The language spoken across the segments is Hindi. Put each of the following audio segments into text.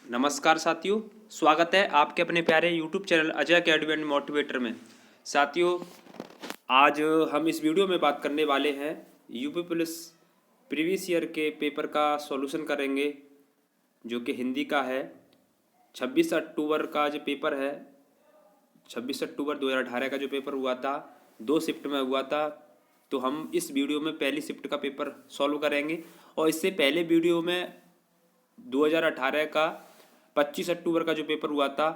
नमस्कार साथियों, स्वागत है आपके अपने प्यारे YouTube channel Ajay academy and motivator में। साथियों, आज हम इस वीडियो में बात करने वाले हैं यूपी पुलिस प्रीवियस ईयर के पेपर का सॉल्यूशन करेंगे, जो कि हिंदी का है। 26 अक्टूबर का जो पेपर है, 26 अक्टूबर 2018 का जो पेपर हुआ था, 2 शिफ्ट में हुआ था। तो हम इस वीडियो में पहली शिफ्ट का पेपर सॉल्व करेंगे और इससे पहले वीडियो में 2018 का 25 अक्टूबर का जो पेपर हुआ था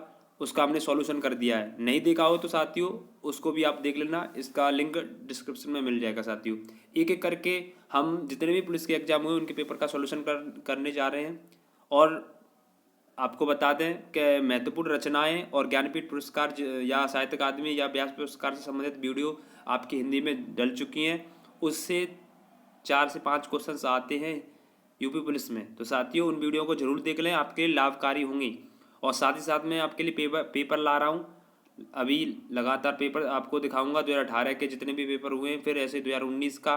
उसका हमने सॉल्यूशन कर दिया है। नहीं देखा हो तो साथियों उसको भी आप देख लेना, इसका लिंक डिस्क्रिप्शन में मिल जाएगा। साथियों, एक एक करके हम जितने भी पुलिस के एग्जाम हुए उनके पेपर का सॉल्यूशन करने जा रहे हैं। और आपको बता दें कि महत्वपूर्ण रचनाएं और ज्ञानपीठ पुरस्कार या साहित्य अकादमी या व्यास पुरस्कार से संबंधित वीडियो आपकी हिंदी में डल चुकी हैं। उससे 4 से 5 क्वेश्चंस आते हैं यूपी पुलिस में। तो साथियों, उन वीडियो को जरूर देख लें, आपके लिए लाभकारी होंगी। और साथ ही साथ मैं आपके लिए पेपर ला रहा हूँ। अभी लगातार पेपर आपको दिखाऊंगा, 2018 के जितने भी पेपर हुए हैं, फिर ऐसे 2019 का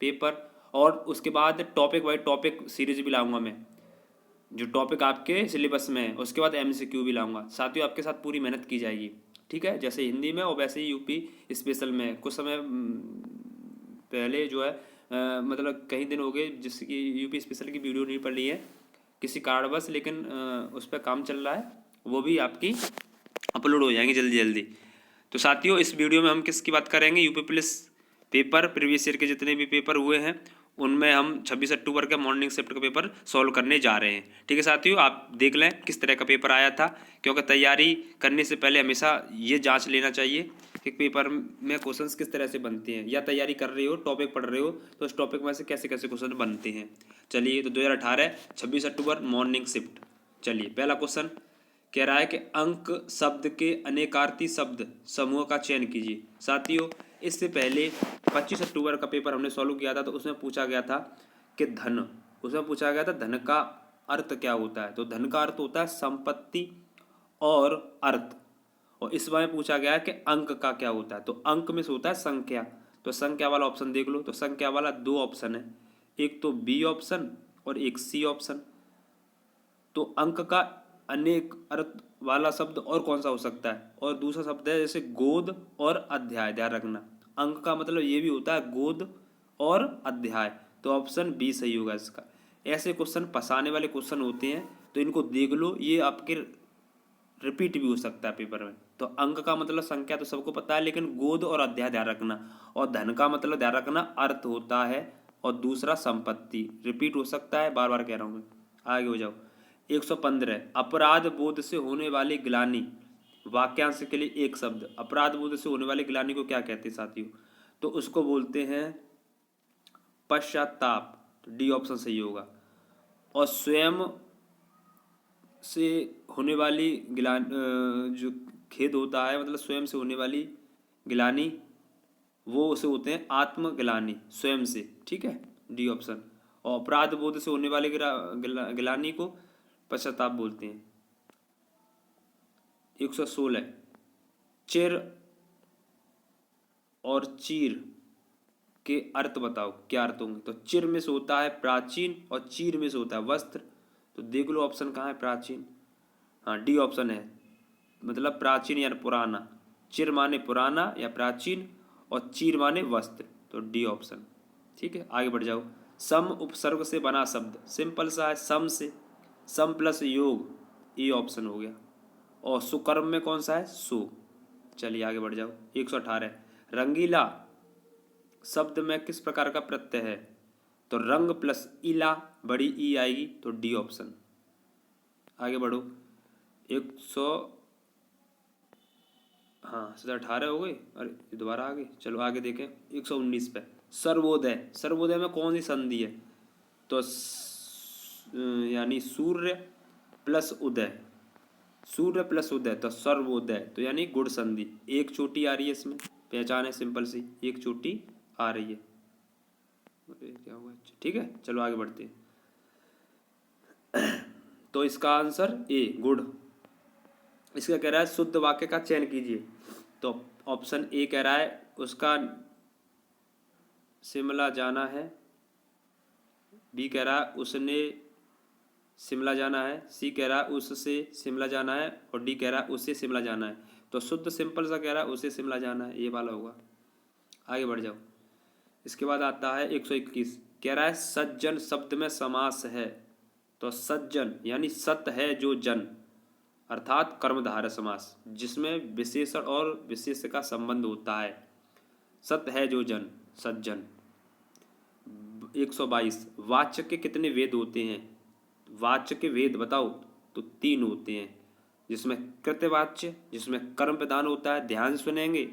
पेपर, और उसके बाद टॉपिक वाइज टॉपिक सीरीज भी लाऊंगा मैं, जो टॉपिक आपके सिलेबस में है। उसके बाद MCQ भी लाऊंगा। साथियों, आपके साथ पूरी मेहनत की जाएगी, ठीक है, जैसे हिंदी में और वैसे ही यूपी स्पेशल में। कुछ समय पहले जो है मतलब कई दिन हो गए जिसकी यूपी स्पेशल की वीडियो नहीं पड़ी है किसी कारणवश, लेकिन उस पर काम चल रहा है, वो भी आपकी अपलोड हो जाएंगी जल्दी जल्दी। तो साथियों, इस वीडियो में हम किसकी बात करेंगे? UP police paper previous year के जितने भी पेपर हुए हैं उनमें हम 26 अक्टूबर का मॉर्निंग शिफ्ट का पेपर सॉल्व करने जा रहे हैं। ठीक है साथियों, आप देख लें किस तरह का पेपर आया था, क्योंकि तैयारी करने से पहले हमेशा ये जांच लेना चाहिए कि पेपर में क्वेश्चंस किस तरह से बनते हैं। या तैयारी कर रहे हो, टॉपिक पढ़ रहे हो, तो उस टॉपिक में से कैसे कैसे क्वेश्चन बनते हैं। चलिए, तो 2018 26 अक्टूबर मॉर्निंग शिफ्ट। चलिए, पहला क्वेश्चन कह रहा है कि अंक शब्द के अनेकार्थी शब्द समूह का चयन कीजिए। साथियों, इससे पहले 25 अक्टूबर का पेपर हमने सॉल्व किया था, तो उसमें पूछा गया था कि धन का अर्थ क्या होता है। तो धन का अर्थ होता है संपत्ति और अर्थ। और इस बार पूछा गया है कि अंक का क्या होता है। तो अंक में से होता है संख्या। तो संख्या वाला ऑप्शन देख लो। तो संख्या वाला 2 ऑप्शन है, एक तो बी ऑप्शन और एक सी ऑप्शन। तो अंक का अनेक अर्थ वाला शब्द और कौन सा हो सकता है? और दूसरा शब्द है जैसे गोद और अध्याय। ध्यान रखना, अंक का मतलब ये भी होता है गोद और अध्याय। तो ऑप्शन बी सही होगा इसका। ऐसे क्वेश्चन फंसाने वाले क्वेश्चन होते हैं, तो इनको देख लो, ये आपके रिपीट भी हो सकता है पेपर में। तो अंक का मतलब संख्या तो सबको पता है, लेकिन गोद और अध्याय ध्यान रखना। और धन का मतलब ध्यान रखना अर्थ होता है, और दूसरा संपत्ति। रिपीट हो सकता है, बार बार कह रहा हूँ मैं। आगे हो जाओ। 115 अपराध बोध से होने वाली ग्लानि। वाक्यांश के लिए एक शब्द। अपराध बोध से होने वाली ग्लानि को क्या कहते हैं साथियों? तो उसको बोलते हैं पश्चाताप। तो डी ऑप्शन सही होगा। और स्वयं से होने वाली जो खेद होता है, मतलब स्वयं से होने वाली गिलानी, वो उसे होते हैं आत्मग्लानि, स्वयं से। ठीक है, डी ऑप्शन। और अपराध बोध से होने वाले गिलानी को पश्चाताप बोलते हैं। 116 चिर और चीर के अर्थ बताओ, क्या अर्थ होंगे? तो चिर में से होता है प्राचीन और चीर में से होता है वस्त्र। तो देख लो ऑप्शन कहाँ है, प्राचीन। हाँ, डी ऑप्शन है, मतलब प्राचीन या पुराना। चिर माने पुराना या प्राचीन, और चीर माने वस्त्र। तो डी ऑप्शन। ठीक है, आगे बढ़ जाओ। सम उपसर्ग से बना शब्द। सिंपल सा है, सम से। सम प्लस योग, ए ऑप्शन हो गया। और सुकर्म में कौन सा है? सु। चलिए आगे बढ़ जाओ। 118 रंगीला शब्द में किस प्रकार का प्रत्यय है? तो रंग प्लस इला, बड़ी ई आएगी। तो डी ऑप्शन। आगे बढ़ो। 100 हाँ, 18 हो गए। अरे दोबारा आगे चलो, आगे देखें। 119 पे सर्वोदय। सर्वोदय में कौन सी संधि है? तो यानी सूर्य प्लस उदय। सूर्य प्लस उदय तो सर्वोदय, तो यानी गुण संधि। एक चोटी आ रही है इसमें, पहचान है सिंपल सी, एक चोटी आ रही है। अरे क्या हुआ? ठीक है, चलो आगे बढ़ते हैं। तो इसका आंसर ए, गुड़। इसका कह रहा है शुद्ध वाक्य का चयन कीजिए। तो ऑप्शन ए कह रहा है उसका शिमला जाना है। बी कह रहा है उसने शिमला जाना है, सी कह रहा है उससे शिमला जाना है, और डी कह रहा है उससे शिमला जाना है। तो शुद्ध सिंपल सा कह रहा है उससे शिमला जाना है, ये वाला होगा। आगे बढ़ जाओ। इसके बाद आता है 121, कह रहा है सज्जन शब्द में समास है। तो सज्जन यानी सत है जो जन, अर्थात कर्मधारय समास जिसमें विशेषण और विशेष का संबंध होता है। सत है जो जन, सज्जन। 122, वाच्य के कितने वेद होते हैं? वाच्य के वेद बताओ। तो 3 होते हैं, जिसमें कृत्यवाच्य, जिसमें कर्म प्रधान होता है, ध्यान से सुनेंगे।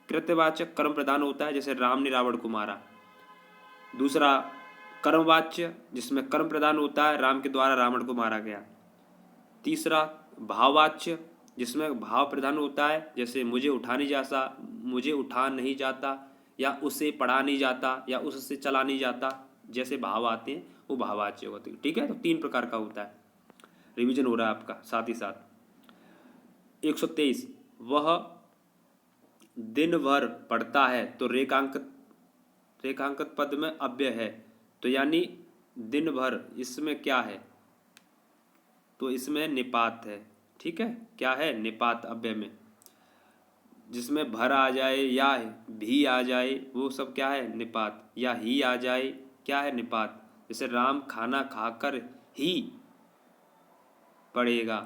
कृत्यवाच्य कर्म प्रधान होता है, जैसे राम ने रावण को मारा। दूसरा कर्मवाच्य, जिसमें कर्म प्रधान होता है, राम के द्वारा रावण को मारा गया। तीसरा भाववाच्य, जिसमें भाव प्रधान होता है, जैसे मुझे उठा नहीं जाता, या उसे पढ़ा नहीं जाता, या उससे चला नहीं जाता, जैसे भाव आते हैं वो भाववाच्य होते हैं। ठीक है, तो 3 प्रकार का होता है। रिवीजन हो रहा है आपका साथ ही साथ। 123, वह दिन भर पढ़ता है। तो रेखांकित पद में अव्यय है, तो यानी दिन भर, इसमें क्या है? तो इसमें निपात है। ठीक है, क्या है? निपात अव्यय में, जिसमें भर आ जाए या भी आ जाए वो सब क्या है? निपात। या ही आ जाए, क्या है? निपात। जैसे राम खाना खाकर ही पढ़ेगा,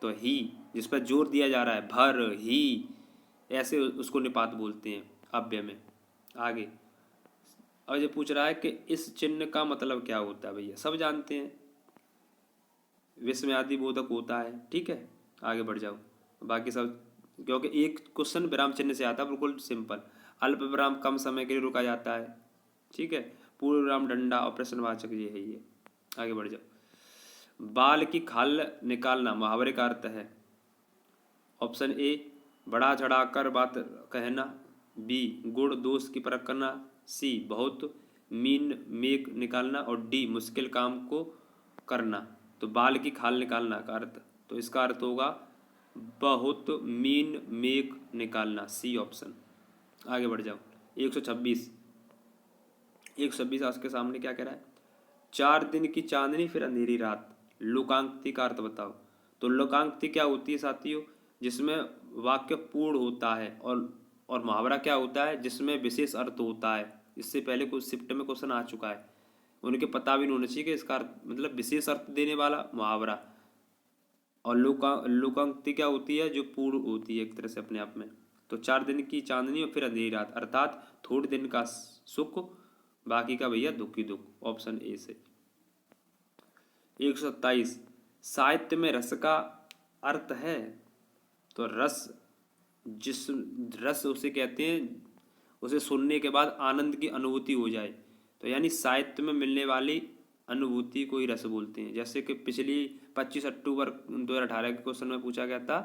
तो ही जिस पर जोर दिया जा रहा है, भर ही, ऐसे उसको निपात बोलते हैं अव्यय में। आगे अब ये पूछ रहा है कि इस चिन्ह का मतलब क्या होता है? भैया सब जानते हैं, विस्मयादि बोधक होता है। ठीक है, आगे बढ़ जाओ। बाकी सब, क्योंकि एक क्वेश्चन विराम चिन्ह से आता है, बिल्कुल सिंपल। अल्प विराम कम समय के लिए रुका जाता है। ठीक है, पूर्ण विराम डंडा और प्रश्नवाचक, ये है ये। आगे बढ़ जाओ। बाल की खाल निकालना मुहावरे का अर्थ है। ऑप्शन ए बढ़ा चढ़ाकर बात कहना, बी गुण दोष की परख करना, सी बहुत मीन मेघ निकालना, और डी मुश्किल काम को करना। तो बाल की खाल निकालना का अर्थ, तो इसका अर्थ होगा बहुत मीन मेघ निकालना, सी ऑप्शन। आगे बढ़ जाओ। 126, 126 आज के सामने क्या कह रहा है? 4 दिन की चांदनी फिर अंधेरी रात, लोकांक्ति का अर्थ बताओ। तो लोकांक्ति क्या होती है साथियों? जिसमें वाक्य पूर्ण होता है, और मुहावरा क्या होता है? जिसमें विशेष अर्थ होता है। इससे पहले कुछ शिफ्ट में क्वेश्चन आ चुका है, उनके पता भी नहीं होना चाहिए कि इसका अर्थ मतलब विशेष अर्थ देने वाला मुहावरा। और लोकांक्ति क्या होती है? जो पूर्ण होती है एक तरह से अपने आप में। तो 4 दिन की चांदनी और फिर अंधेरी रात, अर्थात थोड़े दिन का सुख, बाकी का भैया दुख ही दुख, ऑप्शन ए से। 127, साहित्य में रस का अर्थ है। तो रस, जिस रस उसे कहते हैं, उसे सुनने के बाद आनंद की अनुभूति हो जाए, तो यानी साहित्य में मिलने वाली अनुभूति को ही रस बोलते हैं। जैसे कि पिछली 25 अक्टूबर 2018 के क्वेश्चन में पूछा गया था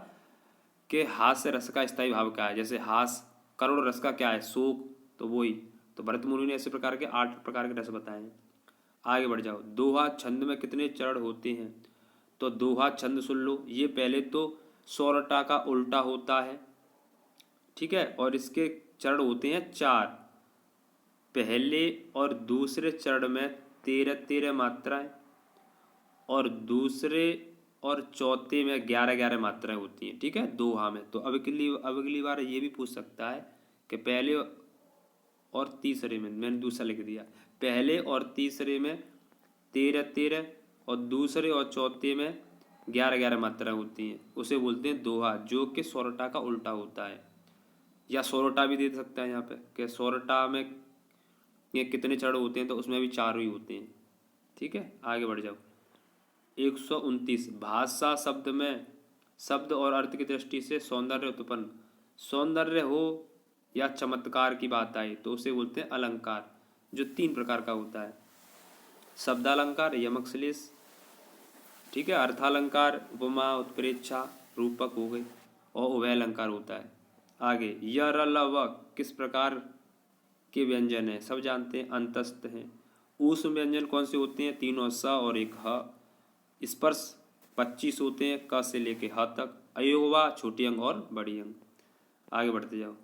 कि हास्य रस का स्थायी भाव क्या है। जैसे हास्य, करुण रस का क्या है? शोक, तो वही। तो भरत मुनि ने ऐसे प्रकार के 8 प्रकार के रस बताए हैं। आगे बढ़ जाओ। दोहा छंद में कितने चरण होते हैं? तो दोहा छंद सुन लो, ये पहले तो सोरठा का उल्टा होता है। ठीक है, और इसके चरण होते हैं 4। पहले और दूसरे चरण में 13-13 मात्राएं, और दूसरे और चौथे में 11-11 मात्राएं होती हैं। ठीक है, दोहा में। तो अब अगली बार ये भी पूछ सकता है कि पहले और तीसरे में, मैंने दूसरा लिख दिया, पहले और तीसरे में 13-13, और दूसरे और चौथे में 11-11 मात्राएं होती हैं, उसे बोलते हैं दोहा, जो कि सोरठा का उल्टा होता है। या सोरठा भी दे सकता है यहाँ पे कि सोरठा में ये कितने चरण होते हैं? तो उसमें भी 4 ही होते हैं। ठीक है, आगे बढ़ जाओ। 129, भाषा शब्द में शब्द और अर्थ की दृष्टि से सौंदर्य उत्पन्न, सौंदर्य हो या चमत्कार की बात आए, तो उसे बोलते हैं अलंकार, जो 3 प्रकार का होता है। शब्दालंकार, यमक श्लेष, ठीक है, अर्थालंकार, उपमा उत्प्रेक्षा रूपक हो गई, और उभय अलंकार होता है। आगे य र ल व किस प्रकार के व्यंजन है? सब जानते हैं, अंतस्थ हैं। ऊष्म व्यंजन कौन से होते हैं? 3 और स और 1 ह। स्पर्श 25 होते हैं, क से लेके ह तक। अयोगवा छोटी अंग और बड़ी अंग। आगे बढ़ते जाओ,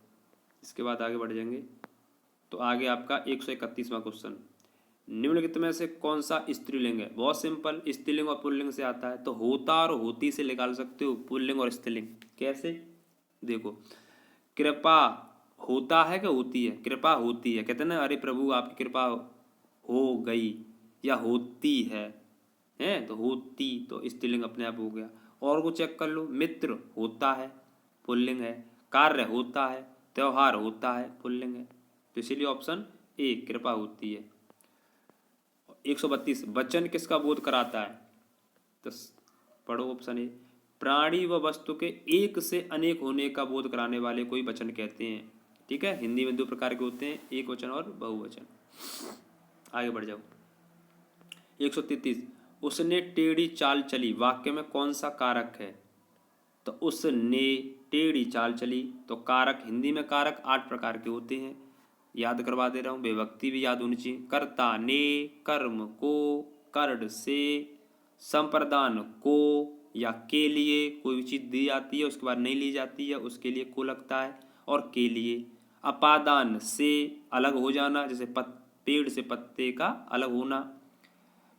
इसके बाद आगे बढ़ जाएंगे। तो आगे आपका 131वां क्वेश्चन, निम्नलिखित में से कौन सा स्त्रीलिंग है? बहुत सिंपल, स्त्रीलिंग और पुल्लिंग से आता है, तो होता और होती से निकाल सकते हो पुल्लिंग और स्त्रीलिंग। कैसे? देखो, कृपा होता है कि होती है? कृपा होती है, कहते हैं ना, अरे प्रभु आपकी कृपा हो गई, या होती है तो होती, तो स्त्रीलिंग अपने आप हो गया। और को चेक कर लो, मित्र होता है, पुल्लिंग है। कार्य होता है, त्योहार होता है, पुल्लिंग है। तो इसीलिए ऑप्शन ए कृपा होती है। 132 वचन किसका बोध कराता है? तो पढ़ो ऑप्शन ए, प्राणी व वस्तु के एक से अनेक होने का बोध कराने वाले कोई वचन कहते हैं। ठीक है, हिंदी में दो प्रकार के होते हैं, एक वचन और बहुवचन। आगे बढ़ जाओ। 133 उसने टेढ़ी चाल चली, वाक्य में कौन सा कारक है? तो उसने टेढ़ी चाल चली, तो कारक, हिंदी में कारक 8 प्रकार के होते हैं, याद करवा दे रहा हूँ, विभक्ति भी याद होनी चाहिए। कर्ता ने, कर्म को, कर्ड से, संप्रदान को या के लिए, कोई भी चीज़ दी जाती है उसके बाद नहीं ली जाती है, उसके लिए को लगता है, और के लिए। अपादान से, अलग हो जाना, जैसे पेड़ से पत्ते का अलग होना।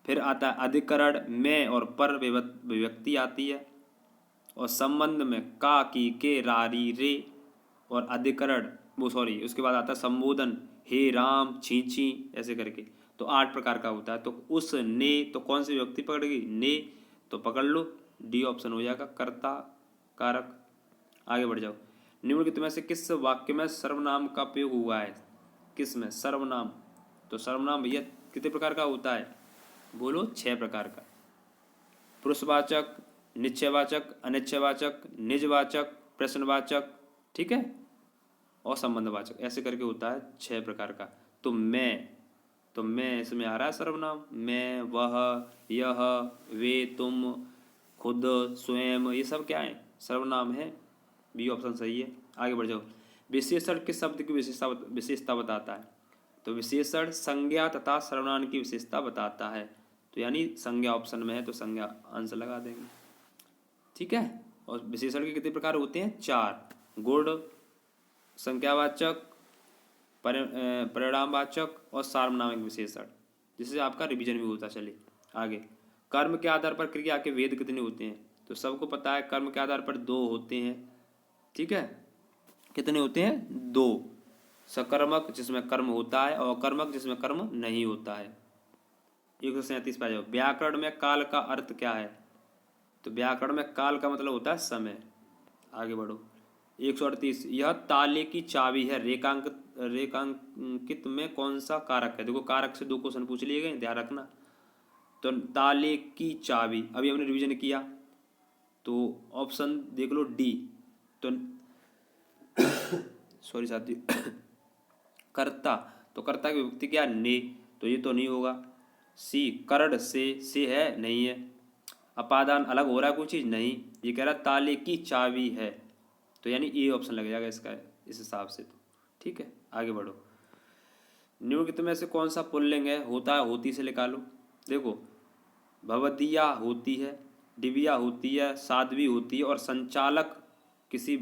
फिर आता है अधिकरण, में और पर विभक्ति आती है, और संबंध में का, की, के, रारी, रे, और अधिकरण उसके बाद आता है संबोधन, हे राम, छी, ऐसे करके। तो 8 प्रकार का होता है। तो उस ने, तो कौन सी व्यक्ति पकड़ेगी? ने, तो पकड़ लो, डी ऑप्शन हो जाएगा, कर्ता कारक। आगे बढ़ जाओ। निम्नलिखित में से किस वाक्य में सर्वनाम का प्रयोग हुआ है? किस में सर्वनाम? तो सर्वनाम भैया कितने प्रकार का होता है? बोलो, 6 प्रकार का। पुरुषवाचक, निश्चयवाचक, अनिश्चयवाचक, निजवाचक, प्रश्नवाचक, ठीक है, और संबंधवाचक, ऐसे करके होता है 6 प्रकार का। तो मैं इसमें आ रहा है सर्वनाम, मैं, वह, यह, वे, तुम, खुद, स्वयं, ये सब क्या है? सर्वनाम है। बी ऑप्शन सही है। आगे बढ़ जाओ। विशेषण किस शब्द की विशेषता बताता है? तो विशेषण संज्ञा तथा सर्वनाम की विशेषता बताता है। तो यानी संज्ञा ऑप्शन में है, तो संज्ञा आंसर लगा देंगे। ठीक है, और विशेषण के कितने प्रकार होते हैं? 4, गुण, संख्यावाचक, परिणामवाचक और सार्वनामिक विशेषण, जिससे आपका रिवीजन भी होता चले। आगे, कर्म के आधार पर क्रिया के वेद कितने होते हैं? तो सबको पता है कर्म के आधार पर 2 होते हैं। ठीक है, कितने होते हैं? 2, सकर्मक जिसमें कर्म होता है, और अकर्मक जिसमें कर्म नहीं होता है। 137 पे आ जाओ। व्याकरण में काल का अर्थ क्या है? तो व्याकरण में काल का मतलब होता है समय। आगे बढ़ो। 138 यह ताले की चाबी है, रेखांकित में कौन सा कारक है? देखो, कारक से 2 क्वेश्चन पूछ लिए गए, ध्यान रखना। तो ताले की चाबी, अभी हमने रिवीजन किया, तो ऑप्शन देख लो डी। तो सॉरी साथी, कर्ता, तो कर्ता की विभक्ति क्या? ने, तो ये तो नहीं होगा। सी, करड़ से है, नहीं है। अपादान, अलग हो रहा है कोई चीज़, नहीं। ये कह रहा ताले की चाबी है, तो यानी ए ऑप्शन लग जाएगा इसका, इस हिसाब से। तो ठीक है, आगे बढ़ो। निम्नलिखित में से कौन सा पुल्लिंग है? होता है, होती से निकालो। देखो, भवदिया होती है, दिव्या होती है, साध्वी होती है, और संचालक, किसी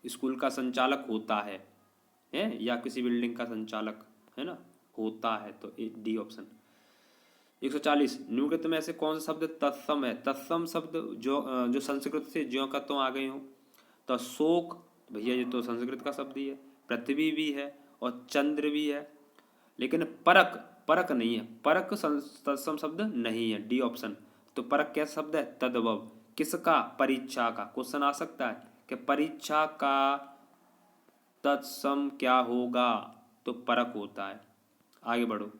स्कूल का संचालक होता है या किसी बिल्डिंग का संचालक, है ना, होता है, तो डी ऑप्शन। 140 निम्नलिखित में से कौन सा शब्द तत्सम है? तत्सम शब्द जो संस्कृत से ज्यों का त्यों आ गए हो। तो शोक, भैया ये तो संस्कृत का शब्द ही है। पृथ्वी भी है और चंद्र भी है, लेकिन परक नहीं है। परक तत्सम शब्द नहीं है, डी ऑप्शन। तो परक क्या शब्द है? तद्भव, किसका? परीक्षा का। क्वेश्चन आ सकता है कि परीक्षा का तत्सम क्या होगा? तो परक होता है। आगे बढ़ो।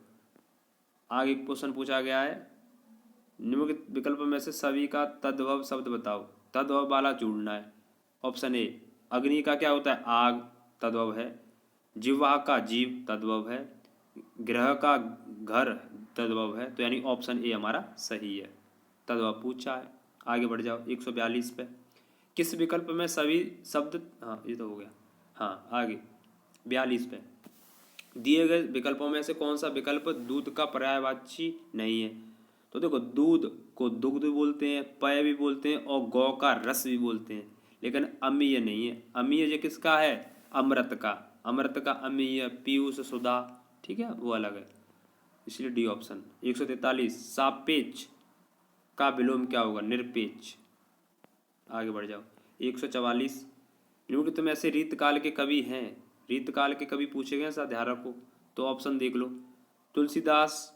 आगे क्वेश्चन पूछा गया है, निम्नलिखित विकल्प में से सभी का तद्भव शब्द बताओ। तद्भव वाला जोड़ना है। ऑप्शन ए, अग्नि का क्या होता है? आग, तद्भव है। जिह्वा का जीव, तद्भव है। ग्रह का घर, तद्भव है। तो यानी ऑप्शन ए हमारा सही है, तद्भव पूछा है। आगे बढ़ जाओ। 142 पे किस विकल्प में सभी शब्द, हाँ ये तो हो गया। हाँ, आगे 42 पे दिए गए विकल्पों में से कौन सा विकल्प दूध का पर्यायवाची नहीं है? तो देखो, दूध को दुग्ध भी बोलते हैं, पेय भी बोलते हैं, और गौ का रस भी बोलते हैं, लेकिन अमीय नहीं है। अमीय ये किसका है? अमृत का। अमृत का अमीय, पीयूष, सुधा, ठीक है, वो अलग है। इसलिए डी ऑप्शन। 143 सापेक्ष का विलोम क्या होगा? निरपेक्ष। आगे बढ़ जाओ। 144 क्योंकि तुम ऐसे रीतकाल के कवि हैं, रीतकाल के कवि पूछे गए ध्यान रखो, तो ऑप्शन देख लो। तुलसीदास,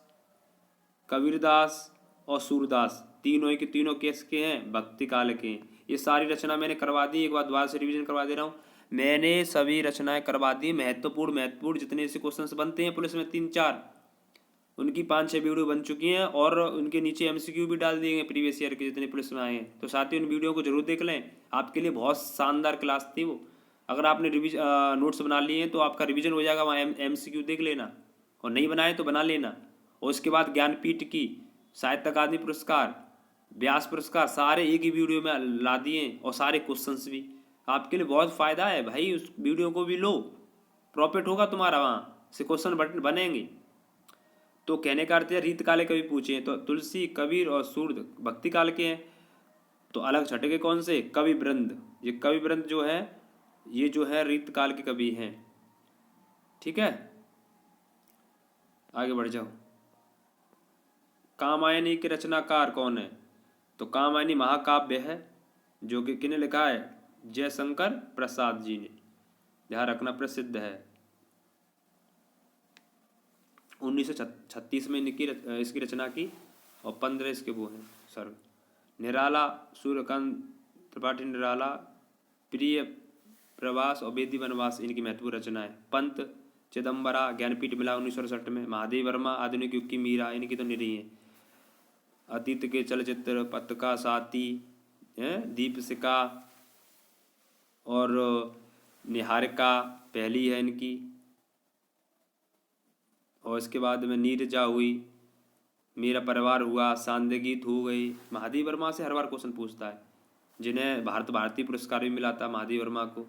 कबीरदास और सूरदास, तीनों के तीनों किसके हैं? भक्ति काल के हैं। ये सारी रचना मैंने करवा दी, एक बार दोबारा से रिवीजन करवा दे रहा हूँ। मैंने सभी रचनाएं करवा दी, महत्वपूर्ण जितने ऐसे क्वेश्चन बनते हैं पुलिस में 3-4, उनकी 5-6 वीडियो बन चुकी हैं और उनके नीचे एमसीक्यू भी डाल दिए गए प्रीवियस ईयर के जितने पुलिस में आए हैं। तो साथ ही उन वीडियो को जरूर देख लें, आपके लिए बहुत शानदार क्लास थी वो। अगर आपने नोट्स बना लिए हैं तो आपका रिवीजन हो जाएगा, वहाँ एमसीक्यू देख लेना, और नहीं बनाए तो बना लेना। और उसके बाद ज्ञानपीठ की, साहित्य अकादमी पुरस्कार, व्यास पुरस्कार सारे एक ही वीडियो में ला दिए, और सारे क्वेश्चंस भी आपके लिए बहुत फ़ायदा है भाई। उस वीडियो को भी लो, प्रॉफिट होगा तुम्हारा, वहाँ से क्वेश्चन बनेंगे। तो कहने का अर्थ है रीत काले कवि पूछे हैं, तो तुलसी, कबीर और सूर्य भक्ति काल के हैं। तो अलग छटेगे कौन से? कवि वृंद। ये कवि वृंद जो है, ये जो है रीत काल के कवि हैं। ठीक है, आगे बढ़ जाओ। कामायनी के रचनाकार कौन है? तो कामायनी महाकाव्य है, जो कि किने लिखा है? जयशंकर प्रसाद जी ने। ध्यान रखना, प्रसिद्ध है। 1936 में इसकी रचना की, और 15 इसके वो हैं सर। निराला, सूर्यकांत त्रिपाठी निराला, प्रिय प्रवास और बेदी वनवास इनकी महत्वपूर्ण रचना है। पंत, चिदम्बरा, ज्ञानपीठ मिला 1968 में। महादेव वर्मा, आधुनिक युग की मीरा, इनकी तो निरी है। अतीत के चलचित्र, पत्रिका साथी, दीपशिका और निहारिका पहली है इनकी। और इसके बाद में नीरजा हुई, मेरा परिवार हुआ, सांदे गीत हो गई। महादेव वर्मा से हर बार क्वेश्चन पूछता है, जिन्हें भारतीय पुरस्कार भी मिला था महादेव वर्मा को।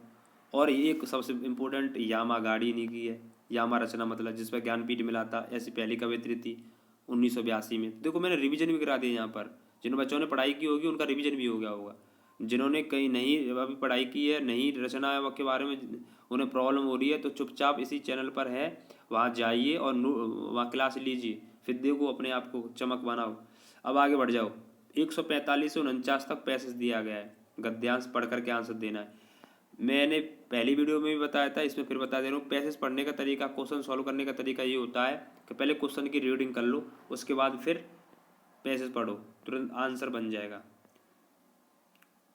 और एक सबसे इम्पोर्टेंट यामा गाड़ी इन्हीं की है, यामा रचना मतलब, जिस पर ज्ञानपीठ मिला था। ऐसी पहली कवियत्री थी 1982 में। देखो मैंने रिवीजन भी करा दिया यहाँ पर, जिन बच्चों ने पढ़ाई की होगी उनका रिवीजन भी हो गया होगा। जिन्होंने कहीं नहीं अभी पढ़ाई की है, नहीं रचना के बारे में उन्हें प्रॉब्लम हो रही है, तो चुपचाप इसी चैनल पर है, वहाँ जाइए और वहाँ क्लास लीजिए, फिर देखो अपने आप को चमक बनाओ। अब आगे बढ़ जाओ। 145 से 49 तक पैसेज दिया गया है, गद्यांश पढ़ करके आंसर देना है। मैंने पहली वीडियो में भी बताया था, इसमें फिर बता दे रहा हूँ। पैसेज पढ़ने का तरीका, क्वेश्चन सॉल्व करने का तरीका ये होता है कि पहले क्वेश्चन की रीडिंग कर लो, उसके बाद फिर पैसेज पढ़ो, तुरंत आंसर बन जाएगा।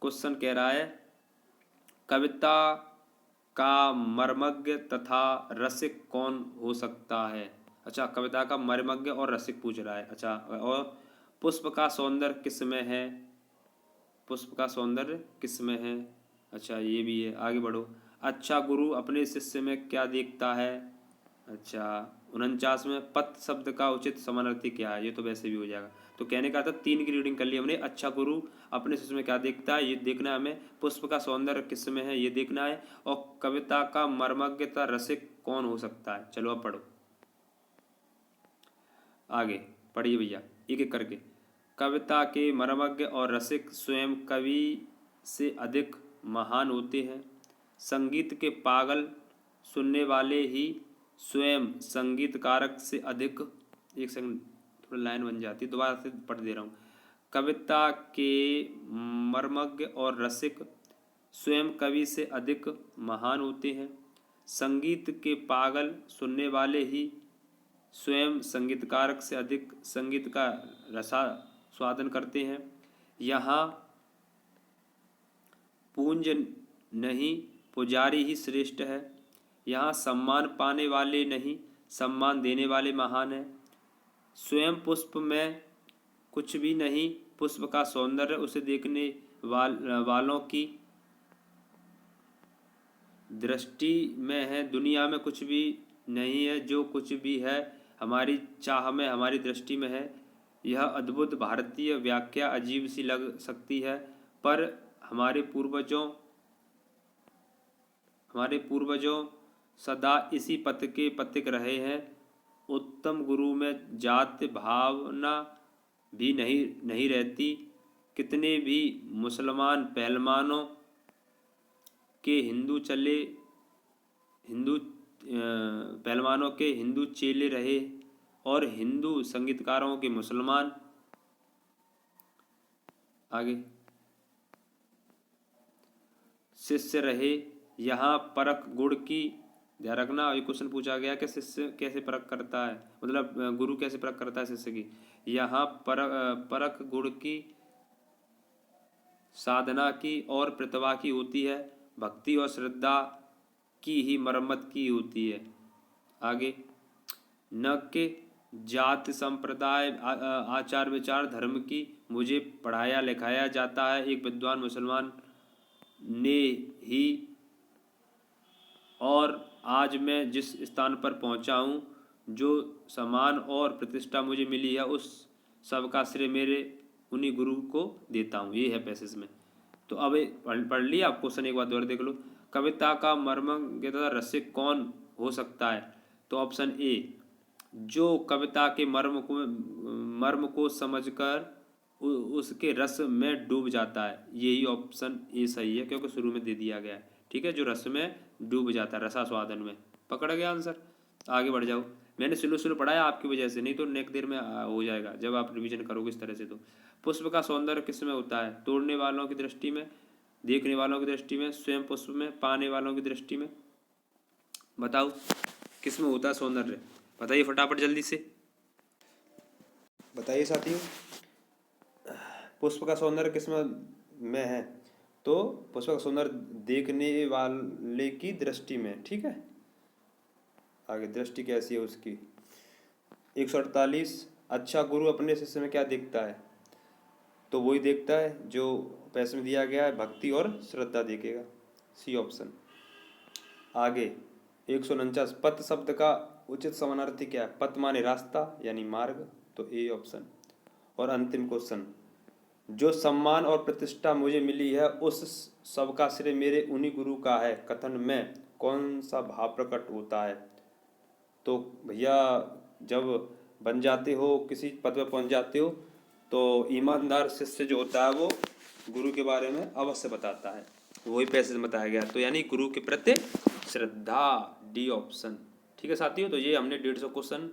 क्वेश्चन कह रहा है, कविता का मर्मज्ञ तथा रसिक कौन हो सकता है? अच्छा, कविता का मर्मज्ञ और रसिक पूछ रहा है। अच्छा, और पुष्प का सौंदर्य किस में है? पुष्प का सौंदर्य किस में है? अच्छा, ये भी है। आगे बढ़ो। अच्छा गुरु अपने शिष्य में क्या देखता है? अच्छा, 49 में पत शब्द का उचित समानार्थी क्या है? ये तो वैसे भी हो जाएगा। तो कहने का था 3 की रीडिंग कर ली हमने। अच्छा गुरु अपने शिष्य में क्या देखता है, ये देखना है हमें। पुष्प का सौंदर्य किस में है, ये देखना है। और कविता का मर्मज्ञ तथा रसिक कौन हो सकता है? चलो अब पढ़ो, आगे पढ़िए भैया एक एक करके। कविता के मर्मज्ञ और रसिक स्वयं कवि से अधिक महान होते हैं। संगीत के पागल सुनने वाले ही स्वयं संगीतकारक से अधिक। एक सेकंड, थोड़ा लाइन बन जाती है, दोबारा से पढ़ दे रहा हूँ। कविता के मर्मज्ञ और रसिक स्वयं कवि से अधिक महान होते हैं। संगीत के पागल सुनने वाले ही स्वयं संगीतकारक से अधिक संगीत का रसास्वादन करते हैं। यहाँ पूंज नहीं, पुजारी ही श्रेष्ठ है। यहाँ सम्मान पाने वाले नहीं, सम्मान देने वाले महान है। स्वयं पुष्प में कुछ भी नहीं, पुष्प का सौंदर्य उसे देखने वालों की दृष्टि में है। दुनिया में कुछ भी नहीं है, जो कुछ भी है हमारी चाह में, हमारी दृष्टि में है। यह अद्भुत भारतीय व्याख्या अजीब सी लग सकती है, पर हमारे पूर्वजों सदा इसी पथ के पथिक रहे हैं। उत्तम गुरु में जात भावना भी नहीं रहती। कितने भी मुसलमान पहलवानों के हिंदू चेले रहे और हिंदू संगीतकारों के मुसलमान। आगे, शिष्य रहे यहाँ परख गुण की। ध्यान रखना, ये क्वेश्चन पूछा गया कि शिष्य कैसे परख करता है, मतलब गुरु कैसे परख करता है शिष्य की। यहाँ परख गुण की, साधना की और प्रतिभा की होती है, भक्ति और श्रद्धा की ही मरम्मत की होती है। आगे, न के जाति संप्रदाय आचार विचार धर्म की मुझे पढ़ाया लिखाया जाता है, एक विद्वान मुसलमान ने ही, और आज मैं जिस स्थान पर पहुंचा हूं, जो सम्मान और प्रतिष्ठा मुझे मिली है, उस सब का श्रेय मेरे उन्हीं गुरु को देता हूं। ये है पैसेज में। तो अब पढ़ लिया आप क्वेश्चन, एक बार दोबारा देख लो। कविता का मर्मज्ञता रसिक कौन हो सकता है? तो ऑप्शन ए, जो कविता के मर्म को समझकर उसके रस में डूब जाता है। यही ऑप्शन ए सही है, क्योंकि शुरू में दे दिया गया है। ठीक है, जो रस में डूब जाता है, रसास्वादन में। पकड़ गया आंसर? आगे बढ़ जाओ। मैंने स्लो स्लो पढ़ाया आपकी वजह से, नहीं तो नेक्स्ट देर में हो जाएगा जब आप रिवीजन करोगे इस तरह से। तो पुष्प का सौंदर्य किस में होता है? तोड़ने वालों की दृष्टि में, देखने वालों की दृष्टि में, स्वयं पुष्प में, पाने वालों की दृष्टि में। बताओ किस में होता है सौंदर्य? बताइए फटाफट जल्दी से बताइए साथियों। पुष्प का सौंदर्य किस में है? तो पुष्प का सौंदर्य देखने वाले की दृष्टि में। ठीक है, आगे दृष्टि कैसी है उसकी। 148, अच्छा गुरु अपने शिष्य में क्या देखता है? तो वही देखता है जो पैसे में दिया गया है, भक्ति और श्रद्धा देखेगा। C option. आगे 149, पथ शब्द का उचित समानार्थी क्या है? पथ माने रास्ता यानी मार्ग, तो ए ऑप्शन। और अंतिम क्वेश्चन, जो सम्मान और प्रतिष्ठा मुझे मिली है, उस सबका श्रेय मेरे उन्हीं गुरु का है, कथन में कौन सा भाव प्रकट होता है? तो भैया जब बन जाते हो, किसी पद पर पहुंच जाते हो, तो ईमानदार शिष्य जो होता है वो गुरु के बारे में अवश्य बताता है। वही पैसेज में बताया गया। तो यानी गुरु के प्रति श्रद्धा, डी ऑप्शन। ठीक है साथियों, तो ये हमने 150 क्वेश्चन,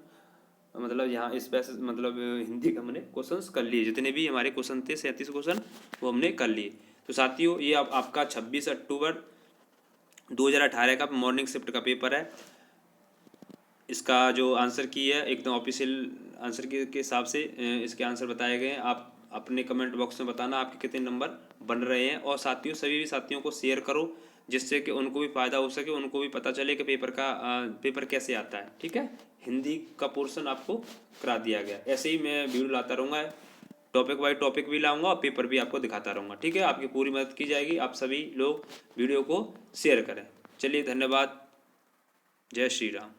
मतलब यहाँ इस पैसेज मतलब हिंदी का हमने क्वेश्चंस कर लिए। जितने भी हमारे क्वेश्चन थे 37 क्वेश्चन वो हमने कर लिए। तो साथियों ये अब आपका 26 अक्टूबर 2018 का मॉर्निंग शिफ्ट का पेपर है। इसका जो आंसर की है एकदम ऑफिशियल आंसर के हिसाब से इसके आंसर बताए गए हैं। आप अपने कमेंट बॉक्स में बताना आपके कितने नंबर बन रहे हैं। और साथियों सभी भी साथियों को शेयर करो, जिससे कि उनको भी फ़ायदा हो सके, उनको भी पता चले कि पेपर कैसे आता है। ठीक है, हिंदी का पोर्शन आपको करा दिया गया। ऐसे ही मैं वीडियो लाता रहूँगा, टॉपिक बाई टॉपिक भी लाऊंगा और पेपर भी आपको दिखाता रहूँगा। ठीक है, आपकी पूरी मदद की जाएगी। आप सभी लोग वीडियो को शेयर करें। चलिए धन्यवाद, जय श्री राम।